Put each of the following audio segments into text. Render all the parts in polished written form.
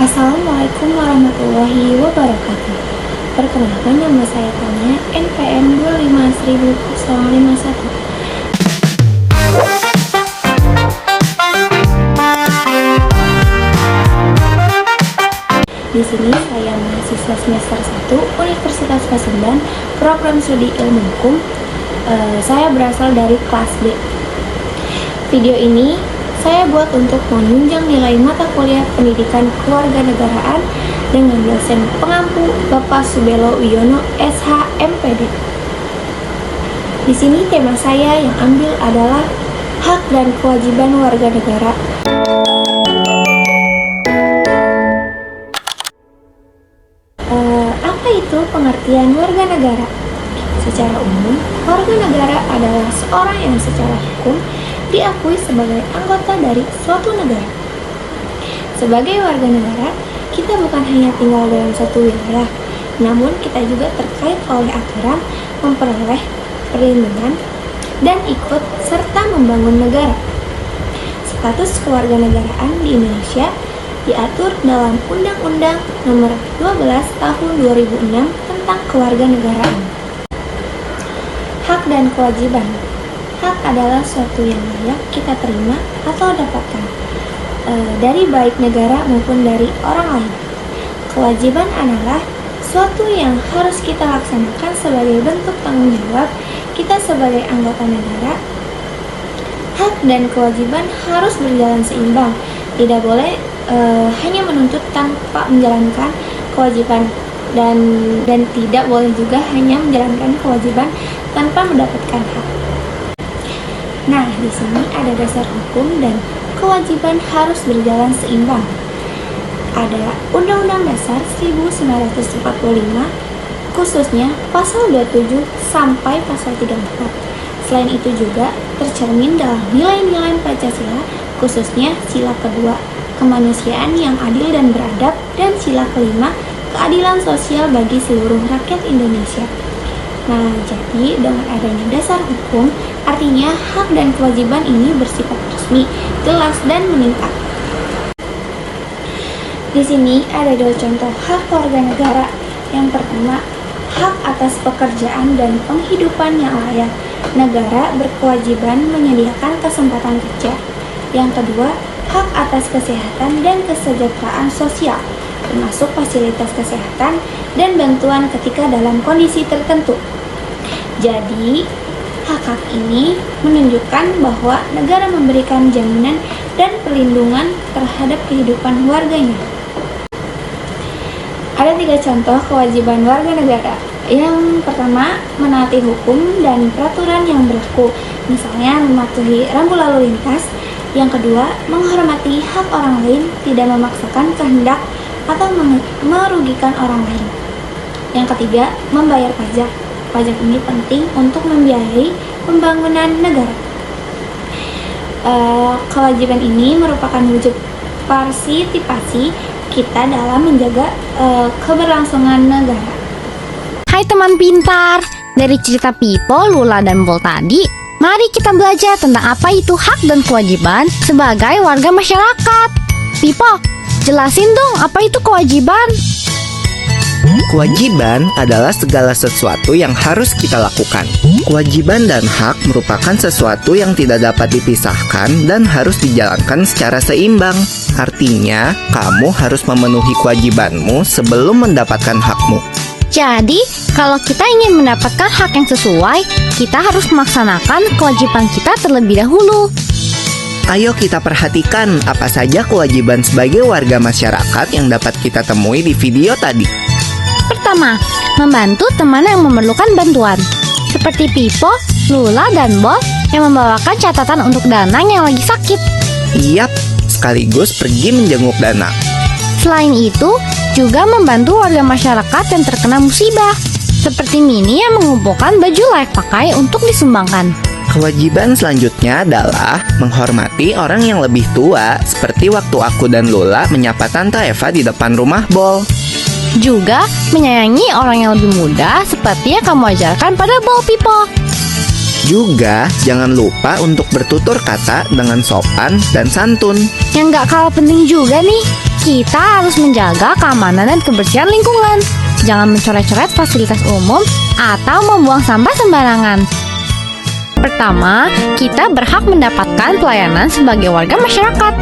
Assalamualaikum warahmatullahi wabarakatuh. Perkenalkan, nama saya Tania, NPM 25051. Di sini saya mahasiswa semester 1 Universitas Pasundan, program studi Ilmu Hukum. Saya berasal dari kelas B. Video ini saya buat untuk menunjang nilai mata kuliah pendidikan kewarganegaraan dengan dosen pengampu Bapak Subelo Wiono SH MPD. Di sini tema saya yang ambil adalah hak dan kewajiban warga negara. Apa itu pengertian warga negara? Secara umum, warga negara adalah seorang yang secara hukum diakui sebagai anggota dari suatu negara. Sebagai warga negara, kita bukan hanya tinggal dalam suatu wilayah, namun kita juga terkait oleh aturan, memperoleh perlindungan, dan ikut serta membangun negara. Status kewarganegaraan di Indonesia diatur dalam Undang-Undang Nomor 12 Tahun 2006 tentang Kewarganegaraan. Hak dan kewajiban. Hak adalah suatu yang layak kita terima atau dapatkan dari baik negara maupun dari orang lain. Kewajiban adalah suatu yang harus kita laksanakan sebagai bentuk tanggung jawab kita sebagai anggota negara. Hak dan kewajiban harus berjalan seimbang, tidak boleh hanya menuntut tanpa menjalankan kewajiban, dan tidak boleh juga hanya menjalankan kewajiban tanpa mendapatkan hak. Nah, di sini ada dasar hukum dan kewajiban harus berjalan seimbang. Ada Undang-Undang Dasar 1945, khususnya pasal 27 sampai pasal 34. Selain itu juga tercermin dalam nilai-nilai Pancasila, khususnya sila kedua, kemanusiaan yang adil dan beradab, dan sila kelima, keadilan sosial bagi seluruh rakyat Indonesia. Nah, jadi dengan adanya dasar hukum, artinya hak dan kewajiban ini bersifat resmi, jelas, dan meningkat. Di sini ada dua contoh hak warga negara. Yang pertama, hak atas pekerjaan dan penghidupan yang layak. Negara berkewajiban menyediakan kesempatan kerja. Yang kedua, hak atas kesehatan dan kesejahteraan sosial, termasuk fasilitas kesehatan dan bantuan ketika dalam kondisi tertentu. Jadi, hak-hak ini menunjukkan bahwa negara memberikan jaminan dan perlindungan terhadap kehidupan warganya. Ada 3 contoh kewajiban warga negara. Yang pertama, menaati hukum dan peraturan yang berlaku, misalnya mematuhi rambu lalu lintas. Yang kedua, menghormati hak orang lain, tidak memaksakan kehendak atau merugikan orang lain. Yang ketiga, membayar pajak. Pajak ini penting untuk membiayai pembangunan negara. Kewajiban ini merupakan wujud partisipasi kita dalam menjaga keberlangsungan negara. Hai teman pintar, dari cerita Pipo, Lula, dan Bol tadi, mari kita belajar tentang apa itu hak dan kewajiban sebagai warga masyarakat. Pipo, jelasin dong apa itu kewajiban. Kewajiban adalah segala sesuatu yang harus kita lakukan. Kewajiban dan hak merupakan sesuatu yang tidak dapat dipisahkan dan harus dijalankan secara seimbang. Artinya, kamu harus memenuhi kewajibanmu sebelum mendapatkan hakmu. Jadi, kalau kita ingin mendapatkan hak yang sesuai, kita harus melaksanakan kewajiban kita terlebih dahulu. Ayo kita perhatikan apa saja kewajiban sebagai warga masyarakat yang dapat kita temui di video tadi. Pertama, membantu teman yang memerlukan bantuan. seperti Pipo, Lula, dan Bol yang membawakan catatan untuk Danang yang lagi sakit. Yap, sekaligus pergi menjenguk Danang. Selain itu, juga membantu warga masyarakat yang terkena musibah, seperti Mini yang mengumpulkan baju layak pakai untuk disumbangkan. Kewajiban selanjutnya adalah menghormati orang yang lebih tua, seperti waktu aku dan Lula menyapa Tante Eva di depan rumah Bol. Juga menyayangi orang yang lebih muda, seperti yang kamu ajarkan pada Bol, Pipo. Juga jangan lupa untuk bertutur kata dengan sopan dan santun. Yang gak kalah penting juga nih, kita harus menjaga keamanan dan kebersihan lingkungan. Jangan mencoret-coret fasilitas umum atau membuang sampah sembarangan. Pertama, kita berhak mendapatkan pelayanan sebagai warga masyarakat,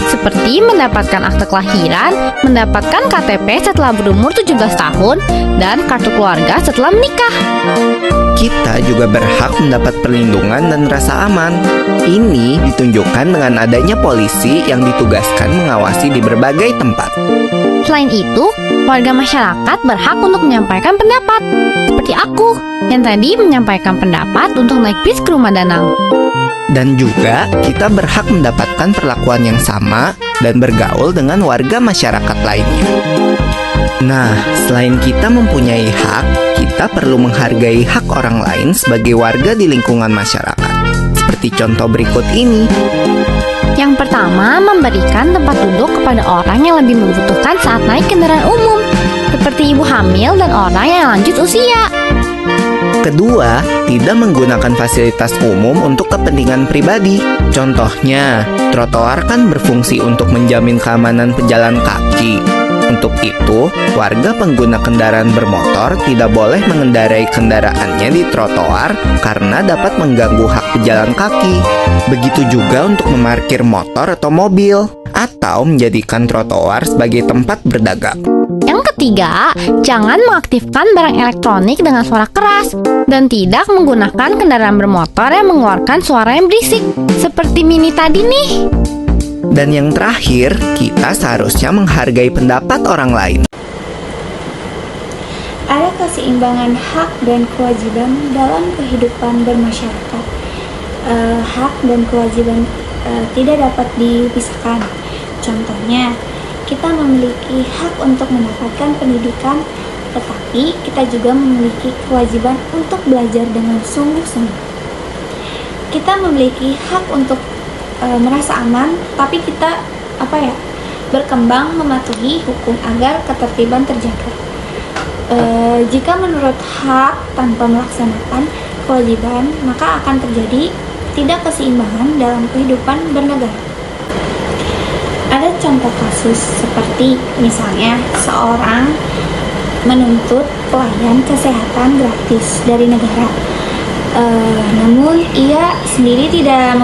seperti mendapatkan akte kelahiran, mendapatkan KTP setelah berumur 17 tahun, dan kartu keluarga setelah menikah. Kita juga berhak mendapat perlindungan dan rasa aman. Ini ditunjukkan dengan adanya polisi yang ditugaskan mengawasi di berbagai tempat. Selain itu, warga masyarakat berhak untuk menyampaikan pendapat, seperti aku yang tadi menyampaikan pendapat untuk naik bis ke rumah Danang. Dan juga kita berhak mendapatkan perlakuan yang sama dan bergaul dengan warga masyarakat lainnya. Nah, selain kita mempunyai hak, kita perlu menghargai hak orang lain sebagai warga di lingkungan masyarakat. Seperti contoh berikut ini. Yang pertama, memberikan tempat duduk kepada orang yang lebih membutuhkan saat naik kendaraan umum, seperti ibu hamil dan orang yang lanjut usia. Kedua, tidak menggunakan fasilitas umum untuk kepentingan pribadi. Contohnya, trotoar kan berfungsi untuk menjamin keamanan pejalan kaki. Untuk itu, warga pengguna kendaraan bermotor tidak boleh mengendarai kendaraannya di trotoar karena dapat mengganggu hak pejalan kaki. Begitu juga untuk memarkir motor atau mobil, atau menjadikan trotoar sebagai tempat berdagang. Yang ketiga, jangan mengaktifkan barang elektronik dengan suara keras dan tidak menggunakan kendaraan bermotor yang mengeluarkan suara yang berisik, seperti Mini tadi nih. Dan yang terakhir, kita seharusnya menghargai pendapat orang lain. Ada keseimbangan hak dan kewajiban dalam kehidupan bermasyarakat. Hak dan kewajiban tidak dapat dipisahkan. Contohnya, kita memiliki hak untuk mendapatkan pendidikan, tetapi kita juga memiliki kewajiban untuk belajar dengan sungguh-sungguh. Kita memiliki hak untuk merasa aman, tapi kita berkembang mematuhi hukum agar ketertiban terjaga. Jika menurut hak tanpa melaksanakan kewajiban, maka akan terjadi tidak keseimbangan dalam kehidupan bernegara. Ada contoh kasus seperti misalnya seorang menuntut pelayan kesehatan gratis dari negara. Namun ia sendiri tidak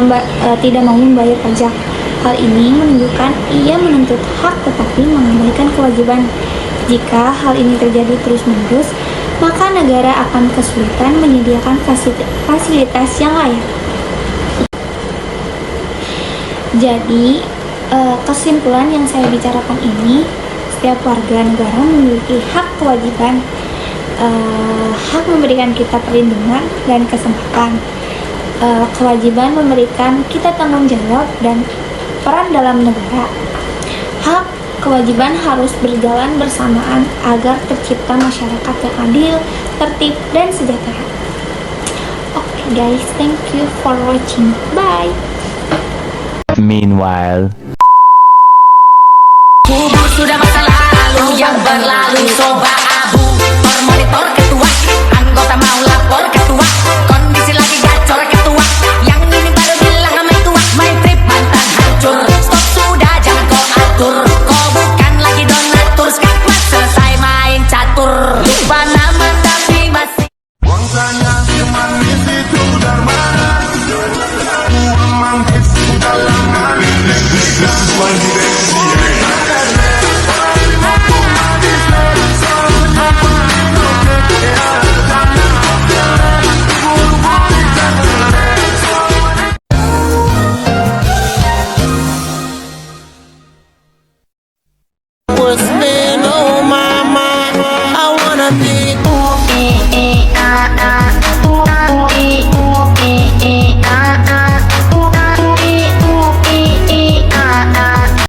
mau membayar pajak. Hal ini menunjukkan ia menuntut hak tetapi mengabaikan kewajiban. Jika hal ini terjadi terus-menerus, maka negara akan kesulitan menyediakan fasilitas yang layak. Jadi, kesimpulan yang saya bicarakan ini, setiap warga negara memiliki hak kewajiban. Hak memberikan kita perlindungan dan kesempatan. Kewajiban memberikan kita tanggung jawab dan peran dalam negara. Hak kewajiban harus berjalan bersamaan agar tercipta masyarakat yang adil, tertib, dan sejahtera. Oke guys, thank you for watching. Bye. Meanwhile, kubur sudah masa lalu yang berlalu, coba abu monitor ketua, anggota mau lapor ketua, kondisi lagi gacor ketua, yang ini baru bilang sama tua, main trip mantan hancur, stop sudah jangan kau atur, kau bukan lagi donatur, skakmat selesai main catur, lupa nama tapi masih Wangsanya semanis itu darmana, uang manggis dalam hati. This is why